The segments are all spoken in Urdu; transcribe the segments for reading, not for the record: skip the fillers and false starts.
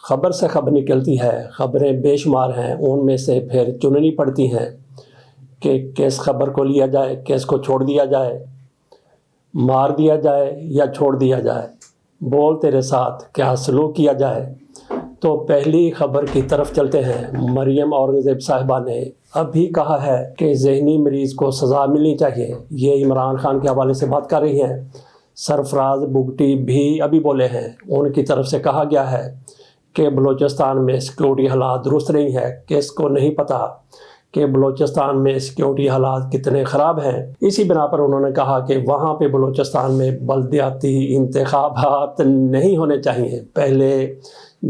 خبر سے خبر نکلتی ہے، خبریں بے شمار ہیں، ان میں سے پھر چننی پڑتی ہیں کہ کس خبر کو لیا جائے، کس کو چھوڑ دیا جائے، مار دیا جائے یا چھوڑ دیا جائے، بول تیرے ساتھ کیا سلوک کیا جائے۔ تو پہلی خبر کی طرف چلتے ہیں۔ مریم اورنگزیب صاحبہ نے ابھی کہا ہے کہ ذہنی مریض کو سزا ملنی چاہیے، یہ عمران خان کے حوالے سے بات کر رہی ہیں۔ سرفراز بگٹی بھی ابھی بولے ہیں، ان کی طرف سے کہا گیا ہے کہ بلوچستان میں سیکیورٹی حالات درست نہیں ہے۔ کس کو نہیں پتہ کہ بلوچستان میں سیکیورٹی حالات کتنے خراب ہیں۔ اسی بنا پر انہوں نے کہا کہ وہاں پہ بلوچستان میں بلدیاتی انتخابات نہیں ہونے چاہیے، پہلے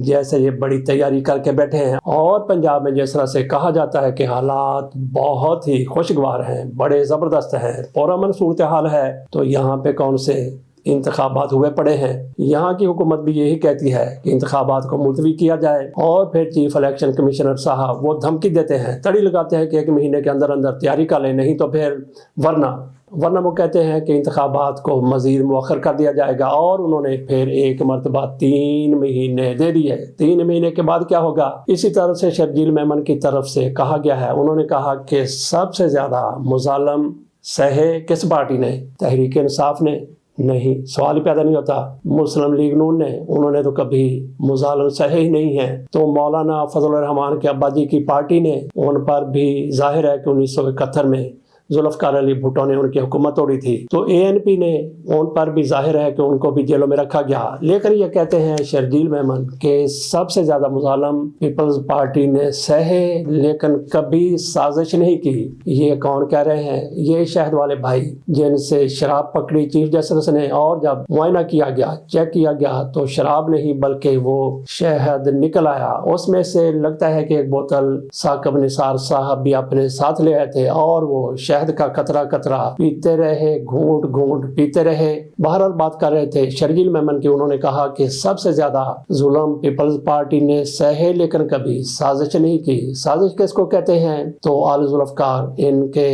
جیسے یہ بڑی تیاری کر کے بیٹھے ہیں۔ اور پنجاب میں جس طرح سے کہا جاتا ہے کہ حالات بہت ہی خوشگوار ہیں، بڑے زبردست ہیں، پرامن صورتحال ہے، تو یہاں پہ کون سے انتخابات ہوئے پڑے ہیں۔ یہاں کی حکومت بھی یہی کہتی ہے کہ انتخابات کو ملتوی کیا جائے، اور پھر چیف الیکشن کمشنر صاحب وہ دھمکی دیتے ہیں، تڑی لگاتے ہیں کہ 1 مہینے کے اندر اندر تیاری کر لیں، نہیں تو پھر ورنہ وہ کہتے ہیں کہ انتخابات کو مزید مؤخر کر دیا جائے گا۔ اور انہوں نے پھر ایک مرتبہ 3 مہینے دے دیے۔ 3 مہینے کے بعد کیا ہوگا؟ اسی طرح سے شرجیل میمن کی طرف سے کہا گیا ہے، انہوں نے کہا کہ سب سے زیادہ مظالم سہے کس پارٹی نے؟ تحریک انصاف نے؟ نہیں، سوال ہی پیدا نہیں ہوتا۔ مسلم لیگ نون نے؟ انہوں نے تو کبھی مظالم سہے ہی نہیں ہیں۔ تو مولانا فضل الرحمان کے ابا جی کی پارٹی نے، ان پر بھی ظاہر ہے کہ 1971 میں ذوالفقار علی بھٹو نے ان کی حکومت توڑی تھی، تو ANP نے، ان پر بھی ظاہر ہے کہ ان کو بھی جیلوں میں رکھا گیا۔ لیکن یہ کہتے ہیں شرجیل میمن کہ سب سے زیادہ مظالم پیپلز پارٹی نے سہے، لیکن کبھی سازش نہیں کی۔ یہ کون کہہ رہے ہیں؟ یہ شہد والے بھائی، جن سے شراب پکڑی چیف جسٹس نے، اور جب معائنہ کیا گیا، چیک کیا گیا، تو شراب نہیں بلکہ وہ شہد نکل آیا۔ اس میں سے لگتا ہے کہ ایک بوتل ثاقب نثار صاحب بھی اپنے ساتھ لے آئے تھے، اور وہ شہد کا قطرہ قطرہ پیتے رہے، گھونٹ گھونٹ پیتے رہے۔ بہرحال بات کر رہے تھے شرجیل میمن کی، انہوں نے کہا کہ سب سے زیادہ ظلم پیپلز پارٹی نے سہے، لیکن کبھی سازش نہیں کی۔ سازش کس کو کہتے ہیں؟ تو آل ذوالفقار، ان کے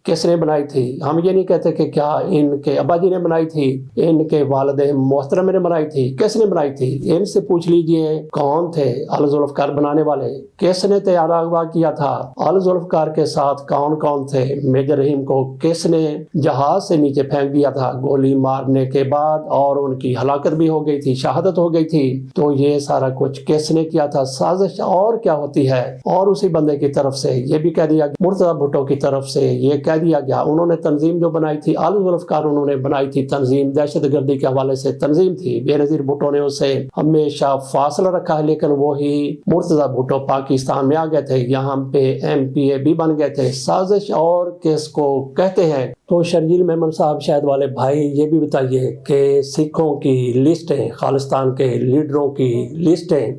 کس نے بنائی تھی؟ ہم یہ نہیں کہتے کہ کیا ان کے ابا جی نے بنائی تھی، ان کے والد محترم نے بنائی تھی، کس نے بنائی تھی؟ ان سے پوچھ لیجئے کون تھے آل ذوالفقار بنانے والے، کس نے تیار اغوا کیا تھا، آل ذوالفقار کے ساتھ کون کون تھے، میجر رحیم کو کس نے جہاز سے نیچے پھینک دیا تھا گولی مارنے کے بعد، اور ان کی ہلاکت بھی ہو گئی تھی، شہادت ہو گئی تھی، تو یہ سارا کچھ کس نے کیا تھا؟ سازش اور کیا ہوتی ہے؟ اور اسی بندے کی طرف سے یہ بھی کہہ دیا، مرتضی بھٹو کی طرف سے یہ کہہ دیا گیا، انہوں نے تنظیم جو بنائی تھی، آل ذوالفقار انہوں نے بنائی تھی تنظیم، دہشت گردی کے حوالے سے تنظیم تھی، بے نظیر بھٹو نے اسے ہمیشہ فاصلہ رکھا ہے، لیکن وہی مرتضی بھٹو پاکستان میں آ گئے تھے، یہاں پہ MPA بھی بن گئے تھے۔ سازش اور کس کو کہتے ہیں؟ تو شرجیل میمن صاحب، شہد والے بھائی، یہ بھی بتائیے کہ سکھوں کی لسٹیں، خالصتان کے لیڈروں کی لسٹیں،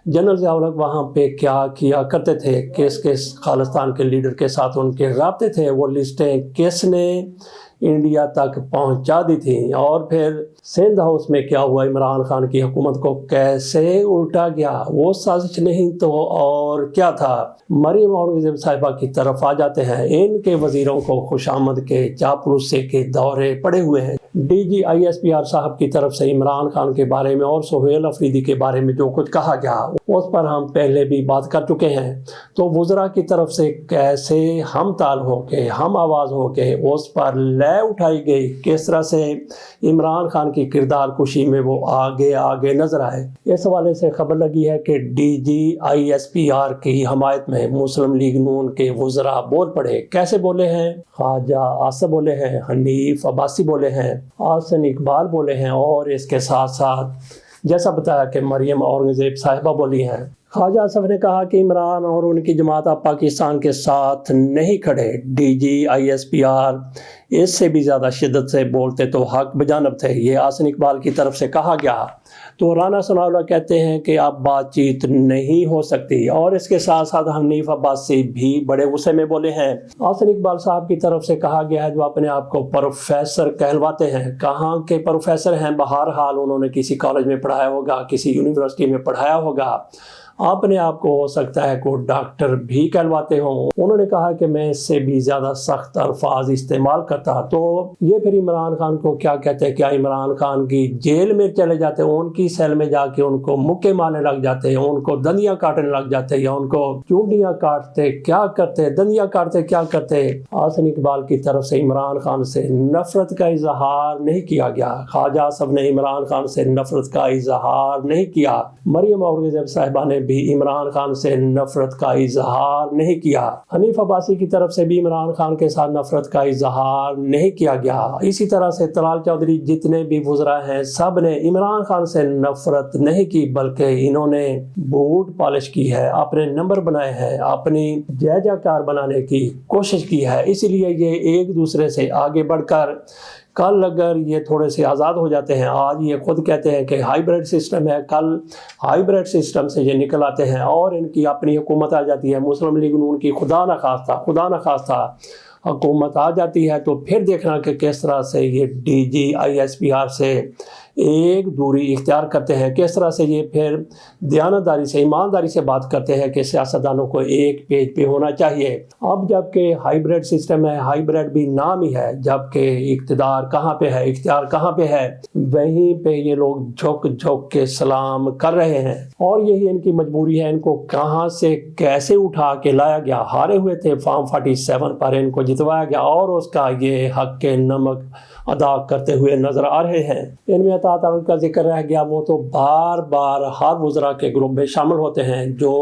جنرل ضیاء الحق وہاں پہ کیا کیا کرتے تھے، کس کس خالصتان کے لیڈر کے ساتھ ان کے رابطے تھے، وہ لسٹیں کس نے انڈیا تک پہنچا دی تھیں، اور پھر سندھ ہاؤس میں کیا ہوا، عمران خان کی حکومت کو کیسے الٹا گیا، وہ سازش نہیں تو اور کیا تھا۔ مریم اورنگزیب صاحبہ کی طرف آ جاتے ہیں۔ ان کے وزیروں کو خوش آمد کے چاپلوسی کے دورے پڑے ہوئے ہیں۔ DG ISPR صاحب کی طرف سے عمران خان کے بارے میں اور سہیل افریدی کے بارے میں جو کچھ کہا گیا، اس پر ہم پہلے بھی بات کر چکے ہیں۔ تو وزراء کی طرف سے کیسے ہم تال ہو کے، ہم آواز ہو کے اس پر لے اٹھائی گئی، کس طرح سے عمران خان کی کردار کشی میں وہ آگے آگے نظر آئے۔ اس حوالے سے خبر لگی ہے کہ DG ISPR کی حمایت میں مسلم لیگ نون کے وزراء بول پڑے۔ کیسے بولے ہیں؟ خواجہ آصف بولے ہیں، حنیف عباسی بولے ہیں، آحسن اقبال بولے ہیں، اور اس کے ساتھ ساتھ جیسا بتایا کہ مریم اورنگزیب صاحبہ بولی ہیں۔ خواجہ آصف نے کہا کہ عمران اور ان کی جماعت اب پاکستان کے ساتھ نہیں کھڑے۔ DG ISPR اس سے بھی زیادہ شدت سے بولتے تو حق بجانب تھے، یہ آحسن اقبال کی طرف سے کہا گیا۔ تو رانا ثناء اللہ کہتے ہیں کہ اب بات چیت نہیں ہو سکتی، اور اس کے ساتھ ساتھ حنیف عباسی بھی بڑے غصے میں بولے ہیں۔ آحسن اقبال صاحب کی طرف سے کہا گیا ہے، جو اپنے آپ کو پروفیسر کہلواتے ہیں، کہاں کے پروفیسر ہیں؟ بہرحال انہوں نے کسی کالج میں پڑھایا ہوگا، کسی یونیورسٹی میں پڑھایا ہوگا۔ اپنے آپ کو ہو سکتا ہے کوئی ڈاکٹر بھی کہلواتے ہوں۔ انہوں نے کہا کہ میں اس سے بھی زیادہ سخت الفاظ استعمال کرتا۔ تو یہ پھر عمران خان کو کیا کہتے ہیں، کیا عمران خان کی جیل میں چلے جاتے، ان کی سیل میں جا کے ان کو مکے مارنے لگ جاتے، ان کو دندیاں کاٹنے لگ جاتے، یا ان کو چونڈیاں کاٹتے، کیا کرتے، دندیاں کاٹتے، کیا کرتے۔ حسن اقبال کی طرف سے عمران خان سے نفرت کا اظہار نہیں کیا گیا، خواجہ آصف نے عمران خان سے نفرت کا اظہار نہیں کیا، مریم اورنگزیب صاحبہ نے بھی عمران خان سے نفرت کا اظہار نہیں کیا، حنیف عباسی کی طرف سے بھی عمران خان کے ساتھ نفرت کا اظہار نہیں کیا گیا۔ اسی طرح سے طلال چودھری جتنے بھی وزراء ہیں سب نے عمران خان سے نفرت نہیں کی، بلکہ انہوں نے بوٹ پالش کی ہے، اپنے نمبر بنائے ہیں، اپنی جے کار بنانے کی کوشش کی ہے۔ اسی لیے یہ ایک دوسرے سے آگے بڑھ کر کل اگر یہ تھوڑے سے آزاد ہو جاتے ہیں، آج یہ خود کہتے ہیں کہ ہائیبریڈ سسٹم ہے، کل ہائیبریڈ سسٹم سے یہ نکل آتے ہیں اور ان کی اپنی حکومت آ جاتی ہے، مسلم لیگ نون کی خدا نخواستہ حکومت آ جاتی ہے، تو پھر دیکھنا کہ کس طرح سے یہ D G I S P R سے ایک دوری اختیار کرتے ہیں، کس طرح سے یہ پھر دیانتداری سے، ایمانداری سے بات کرتے ہیں کہ سیاستدانوں کو ایک پیج پہ ہونا چاہیے۔ اب جب کہ ہائیبریڈ سسٹم ہے، ہائیبریڈ بھی نام ہی ہے، جب کہ اقتدار کہاں پہ ہے، اختیار کہاں پہ ہے، وہیں پہ یہ لوگ جھک کے سلام کر رہے ہیں، اور یہی ان کی مجبوری ہے۔ ان کو کہاں سے کیسے اٹھا کے لایا گیا، ہارے ہوئے تھے فارم 47 پر، ان کو جتوایا گیا اور اس کا یہ حق کے نمک ادا کرتے ہوئے نظر آ رہے ہیں۔ ان میں عطا تعاون کا ذکر رہ گیا، وہ تو بار بار ہر وزراء کے گروپ میں شامل ہوتے ہیں جو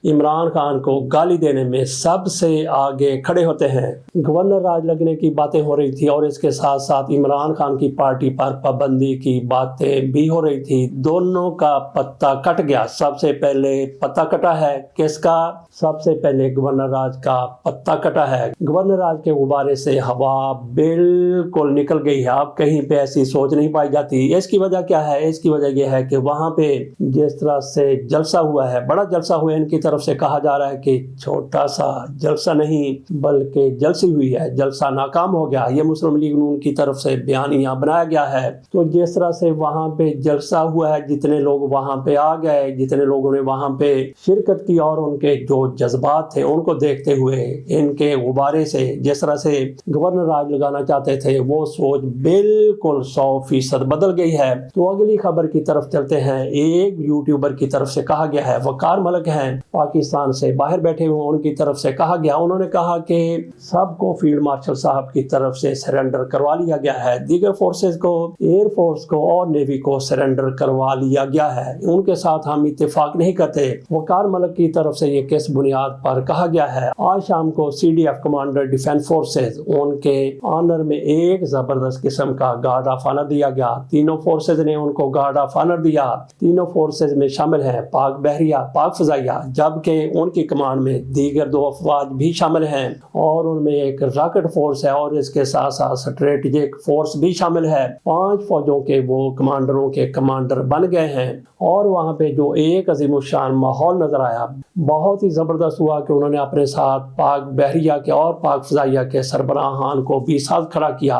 عمران خان کو گالی دینے میں سب سے آگے کھڑے ہوتے ہیں۔ گورنر راج لگنے کی باتیں ہو رہی تھی اور اس کے ساتھ ساتھ عمران خان کی پارٹی پر پابندی کی باتیں بھی ہو رہی تھی، دونوں کا پتہ کٹ گیا۔ سب سے پہلے پتہ کٹا ہے کس کا؟ سب سے پہلے گورنر راج کا پتہ کٹا ہے۔ گورنر راج کے غبارے سے ہوا بالکل نکل گئی ہے، اب کہیں پہ ایسی سوچ نہیں پائی جاتی۔ اس کی وجہ کیا ہے؟ اس کی وجہ یہ ہے کہ وہاں پہ جس طرح سے جلسہ ہوا ہے، بڑا جلسہ ہوا ہے، ان کی طرف سے کہا جا رہا ہے کہ چھوٹا سا جلسہ نہیں بلکہ جلسی ہوئی ہے، جلسہ ناکام ہو گیا، یہ مسلم لیگ نون کی طرف سے بیانیہ بنایا گیا ہے۔ تو جس طرح سے وہاں پہ جلسہ ہوا ہے، جتنے لوگ وہاں پہ آ گئے، جتنے لوگوں نے وہاں پہ شرکت کی، اور ان کے جو جذبات تھے ان کو دیکھتے ہوئے ان کے غبارے سے جس طرح سے گورنر راج لگانا چاہتے تھے وہ سوچ بالکل 100% بدل گئی ہے۔ تو اگلی خبر کی طرف چلتے ہیں۔ ایک یوٹیوبر کی طرف سے کہا گیا ہے، وقار ملک ہیں، پاکستان سے باہر بیٹھے ہوئے، ان کی طرف سے کہا گیا، انہوں نے کہا کہ سب کو فیلڈ مارشل صاحب کی طرف سے سرنڈر کروا لیا گیا ہے، دیگر فورسز کو، ایئر فورس کو اور نیوی کو سرنڈر کروا لیا گیا ہے، ان کے ساتھ ہم اتفاق نہیں کرتے۔ وقار ملک کی طرف سے یہ کس بنیاد پر کہا گیا ہے؟ آج شام کو C D F commander defence forces, ان کے آنر میں ایک زبردست قسم کا گارڈ آف آنر دیا گیا، تینوں فورسز نے ان کو گارڈ آف آنر دیا۔ تینوں فورسز میں شامل ہیں پاک بحریہ، پاک فضائیہ، جبکہ ان کی کمانڈ میں دیگر 2 افواج بھی شامل ہیں، اور ان میں ایک راکٹ فورس ہے اور اس کے ساتھ ساتھ اسٹریٹجک فورس بھی شامل ہے۔ 5 فوجوں کے وہ کمانڈروں کے کمانڈر بن گئے ہیں، اور وہاں پہ جو ایک عظیم الشان ماحول نظر آیا، بہت ہی زبردست ہوا کہ انہوں نے اپنے ساتھ پاک بحریہ کے اور پاک فضائیہ کے سربراہان کو بھی ساتھ کھڑا کیا،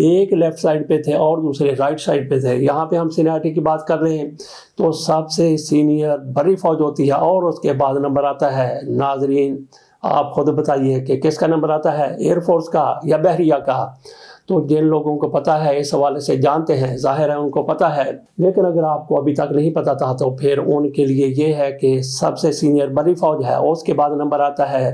ایک لیفٹ سائڈ پہ تھے اور دوسرے رائٹ سائڈ پہ تھے۔ یہاں پہ ہم سینیارٹی کی بات کر رہے ہیں تو سب سے سینئر بڑی فوج ہوتی ہے اور اس کے بعد نمبر آتا ہے، ناظرین آپ خود بتائیے کہ کس کا نمبر آتا ہے، ایئر فورس کا یا بحریہ کا؟ تو جن لوگوں کو پتہ ہے اس حوالے سے جانتے ہیں، ظاہر ہے ان کو پتہ ہے، لیکن اگر آپ کو ابھی تک نہیں پتہ تھا تو پھر ان کے لیے یہ ہے کہ سب سے سینئر بڑی فوج ہے، اس کے بعد نمبر آتا ہے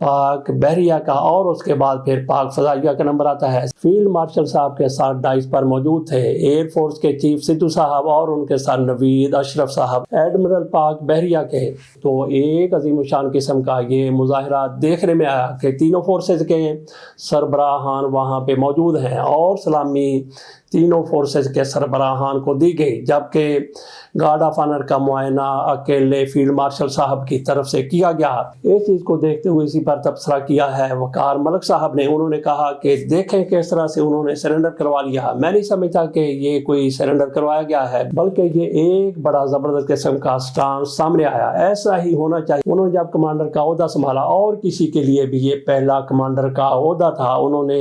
پاک بحریہ کا، اور اس کے بعد پھر پاک فضائیہ کا نمبر آتا ہے۔ فیلڈ مارشل صاحب کے ساتھ ڈائس پر موجود تھے ایئر فورس کے چیف سدھو صاحب اور ان کے ساتھ نوید اشرف صاحب ایڈمرل پاک بحریہ کے۔ تو ایک عظیم الشان قسم کا یہ مظاہرہ دیکھنے میں آیا کہ تینوں فورسز کے سربراہان وہاں پہ موجود ہیں اور سلامی تینوں فورسز کے سربراہان کو دی گئی، جبکہ گارڈ آف آنر کا معائنہ اکیلے فیلڈ مارشل صاحب کی طرف سے کیا گیا۔ اس چیز کو دیکھتے ہوئے اسی پر تبصرہ کیا ہے وقار ملک صاحب نے، انہوں نے کہا کہ دیکھیں کس طرح سے انہوں نے سرنڈر کروا لیا، میں نہیں سمجھتا کہ یہ کوئی سرنڈر کروایا گیا ہے، بلکہ یہ ایک بڑا زبردست قسم کا سٹانس سامنے آیا، ایسا ہی ہونا چاہیے۔ انہوں نے جب کمانڈر کا عہدہ سنبھالا، اور کسی کے لیے بھی یہ پہلا کمانڈر کا عہدہ تھا، انہوں نے